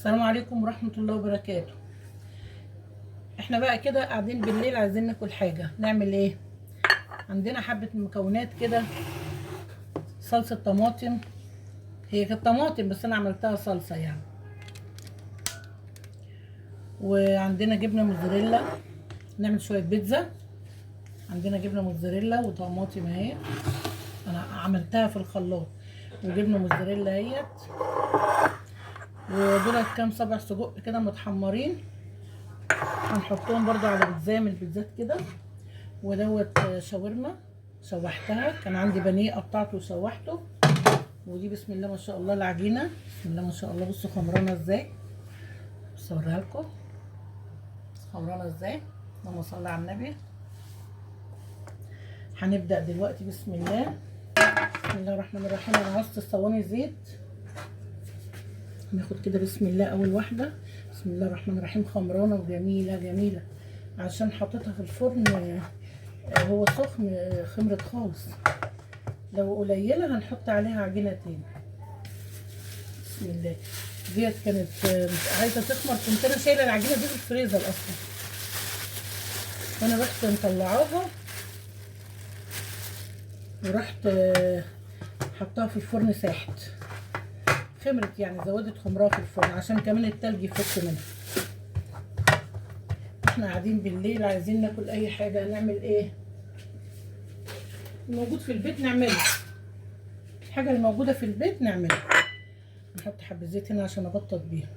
السلام عليكم ورحمة الله وبركاته. احنا بقى كده قاعدين بالليل عايزين ناكل حاجة، نعمل ايه؟ عندنا حبة مكونات كده. صلصة طماطم، هي كانت طماطم بس انا عملتها صلصة يعني. وعندنا جبنة موتزاريلا، نعمل شوية بيتزا. عندنا جبنة موتزاريلا وطماطم اهي، انا عملتها في الخلاط. وجبنة موتزاريلا اهيت، ودول كام صبع سجق كده متحمرين، هنحطهم برضو على بيتزا من البيتزات كده. ودوت شاورما شوحتها، كان عندي بانيه قطعته وشوحته. ودي بسم الله ما شاء الله العجينه، بسم الله ما شاء الله. بصوا خمرانه ازاي، بصوا اوريها لكم خمرانه ازاي. اللهم صل على النبي. هنبدا دلوقتي بسم الله. بسم الله الرحمن الرحيم. انا عاوزت الصواني زيت، ناخد كده بسم الله اول واحده. بسم الله الرحمن الرحيم. خمرانه وجميله جميله، عشان حطيتها في الفرن هو سخن، خمرت خالص. لو قليله هنحط عليها عجينه تاني. بسم الله. ديت كانت عايزه تخمر، كنت انا شايله العجينه دي في الفريزر اصلا، وانا رحت مطلعاها ورحت حطاها في الفرن ساحت، خمرت يعني، زودت خمرها في الفرن عشان كمان التلج يفك منها. احنا قاعدين بالليل عايزين ناكل اي حاجه، هنعمل ايه؟ الموجود في البيت نعمله، الحاجه الموجوده في البيت نعملها. نحط حبه زيت هنا عشان ابطط بيها.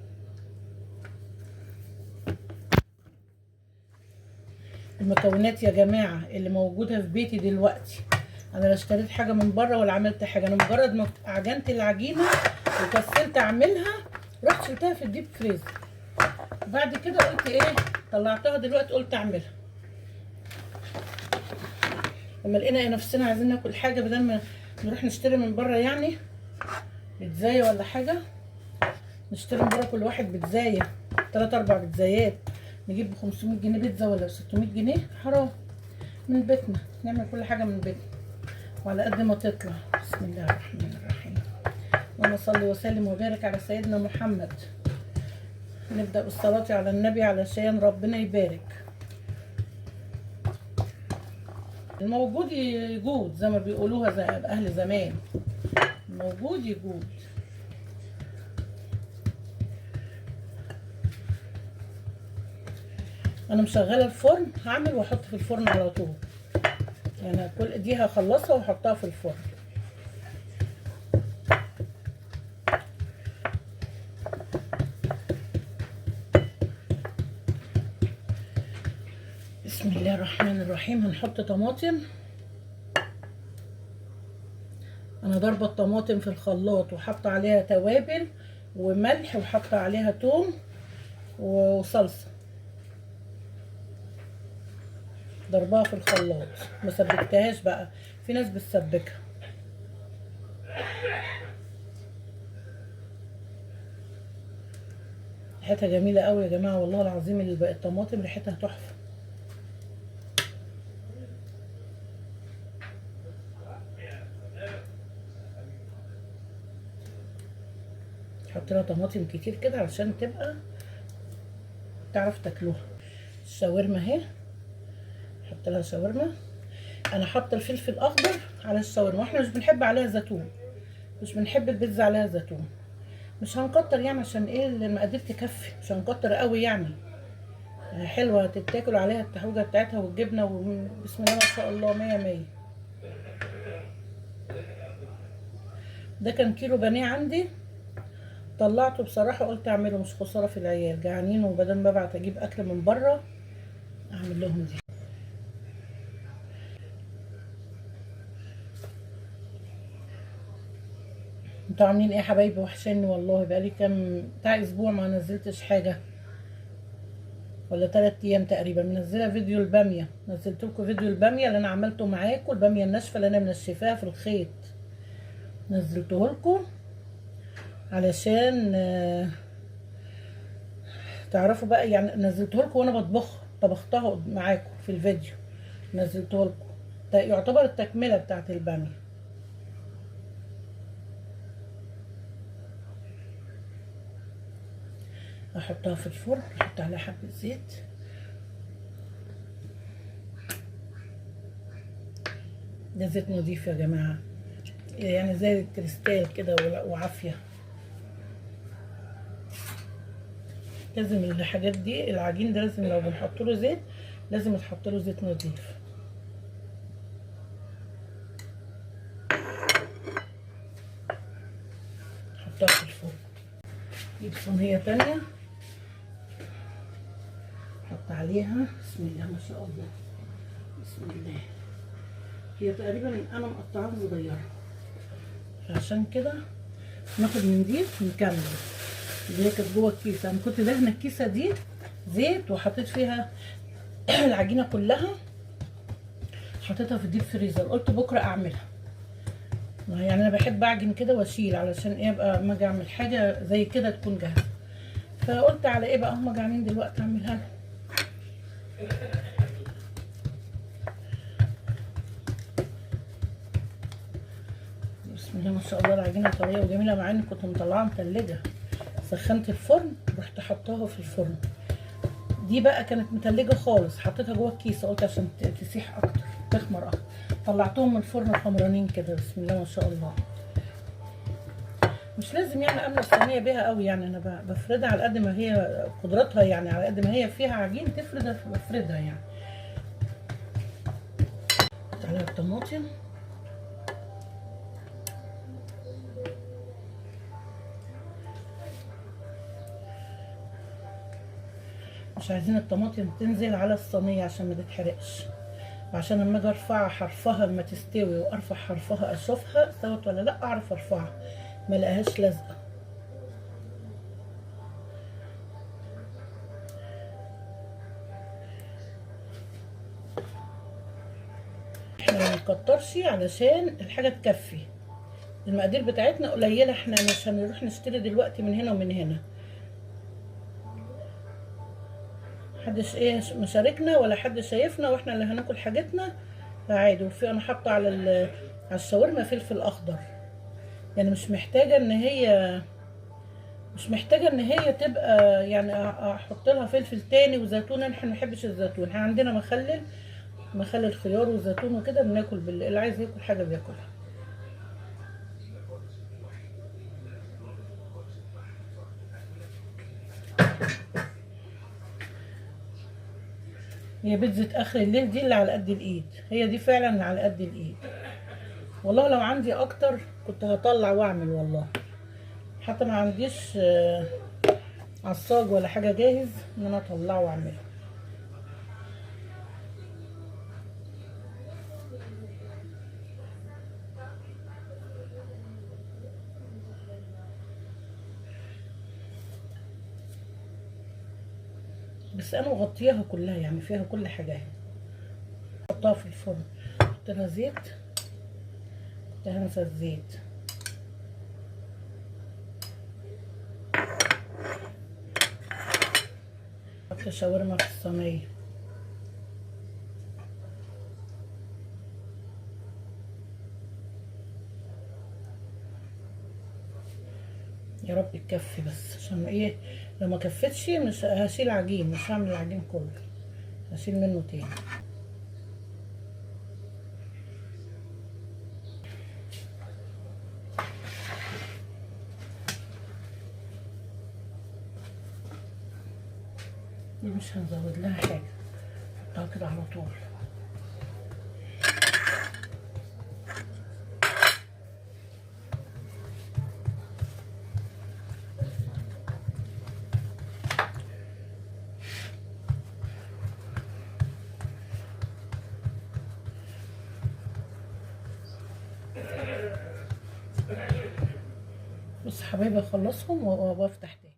المكونات يا جماعه اللي موجوده في بيتي دلوقتي، انا لا اشتريت حاجه من بره ولا عملت حاجه، انا مجرد ما عجنت العجينه وكسلت اعملها رحت شلتها في الديب فريزر. بعد كده قلت ايه، طلعتها دلوقتي قلت اعملها. لما لقينا نفسنا عايزين ناكل حاجه بدل ما نروح نشتري من بره، يعني بيتزايه ولا حاجه، نشتري من بره كل واحد بيتزايه 3 4 بيتزايات، نجيب ب 500 جنيه بيتزا ولا ب 600 جنيه، حرام. من بيتنا نعمل كل حاجه من بيتنا وعلى قد ما تطلع. بسم الله الرحمن الرحيم. اللهم صل وسلم وبارك على سيدنا محمد. نبدأ بالصلاة على النبي علشان ربنا يبارك. الموجود يجود زي ما بيقولوها زي أهل زمان، الموجود يجود. أنا مشغلة الفرن، هعمل وأحط في الفرن على طول، يعني كل دي هخلصها وأحطها في الفرن. بسم الله الرحمن الرحيم. هنحط طماطم، انا ضربه الطماطم في الخلاط وحاطه عليها توابل وملح وحاطه عليها توم وصلصه، ضربها في الخلاط ما سبكتهاش بقى، في ناس بتسبكها. ريحتها جميله قوي يا جماعه والله العظيم، الطماطم ريحتها تحفه. حط لها طماطم كتير كده علشان تبقى تعرف تاكلوها. الشاورما اهي، حط لها شاورما. انا حاطه الفلفل الاخضر على الشاورما، واحنا مش بنحب عليها زيتون، مش بنحب البيتزا عليها زيتون، مش هنكتر يعني عشان ايه المقادير تكفي، مش هنكتر قوي يعني. حلوه تتاكل عليها التحويجه بتاعتها والجبنه بسم الله ما شاء الله، مية مية. ده كان كيلو بانيه عندي، طلعته بصراحه قلت اعمله، مش خساره في العيال جعانين، وبدل ما ببعت اجيب اكل من بره اعمل لهم دي. انتوا عاملين ايه يا حبايبي؟ وحشاني والله، بقالي كام بتاع اسبوع ما نزلتش حاجه، ولا 3 ايام تقريبا. منزله فيديو الباميه، نزلت لكم فيديو الباميه اللي انا عملته معاكم، الباميه الناشفه اللي انا منشفاها في الخيط، نزلته لكم علشان تعرفوا بقى يعني. نزلته لكم وانا طبختها معاكم في الفيديو، نزلته لكم. ده يعتبر التكمله بتاعت الباميه. هحطها في الفرن، احط عليها حبة زيت. ده زيت نضيف يا جماعة، يعني زي الكريستال كده وعافية. لازم الحاجات دي، العجين ده لازم لو بنحط له زيت لازم يتحط له زيت نضيف. احطها في الفرن. نجيب صينية تانية احط عليها، بسم الله ما شاء الله، بسم الله. هي تقريبا انا مقطعاها صغيرة، عشان كده ناخد منديل نكمل. دي كانت جوه الكيسه، انا كنت دهنه الكيسه دي زيت وحطيت فيها العجينه كلها، حطيتها في الديب فريزر. قلت بكره اعملها، يعني انا بحب اعجن كده واشيل علشان ايه، ابقى اما اجي اعمل حاجه زي كده تكون جاهزه. فقلت على ايه بقى، هم جعانين دلوقتي اعملها لهم. بسم الله ما شاء الله، العجينه طريه وجميله، مع اني كنت مطلعاها متلجه. سخنت الفرن رحت حطاها في الفرن. دي بقى كانت متلجه خالص، حطيتها جوه الكيسه قلت عشان تسيح اكتر تخمر اكتر. طلعتهم من الفرن حمرانين كده، بسم الله ما شاء الله. مش لازم يعني املى الصينيه بيها قوي، يعني انا بفردها على قد ما هي قدرتها، يعني على قد ما هي فيها عجين تفردها بفردها يعني. حط عليها الطماطم. مش عايزين الطماطم تنزل على الصينيه عشان ما تتحرقش، وعشان لما اجي ارفعها حرفها لما تستوي وارفع حرفها اشوفها استوت ولا لا، اعرف ارفعها ما لقاهاش لازقه. احنا ما نكترش علشان الحاجه تكفي. المقادير بتاعتنا قليله، احنا مش هنروح نشتري دلوقتي من هنا ومن هنا. محدش ايه مشاركنا ولا حد شايفنا، واحنا اللي هناكل حاجتنا عادي. وفي انا حاطه على على الشاورما فلفل اخضر، يعني مش محتاجه ان هي تبقى يعني احط لها فلفل تاني وزيتون. احنا ما بنحبش الزيتون، احنا عندنا مخلل خيار وزيتون وكده، بناكل اللي عايز ياكل حاجه بياكلها. هي بيتزا اخر الليل دي اللي على قد الايد، هي دي فعلا اللي على قد الايد. والله لو عندي اكتر كنت هطلع واعمل، والله حتى ما عنديش عصاج ولا حاجه جاهز ان انا اطلعه واعمله. بس انا مغطياها كلها، يعني فيها كل حاجه اهي. احطها في الفرن، احط لها زيت، كنت هنسى الزيت. احط شاورما في الصينيه. يا رب تكفي، بس عشان ايه لو ما كفتش مش هشيل عجين، مش هعمل العجين كله، هشيل منه تاني. دي مش هنزود لها حاجه، احطها كده على طول. بص حبايبي اخلصهم وبفتح تاني.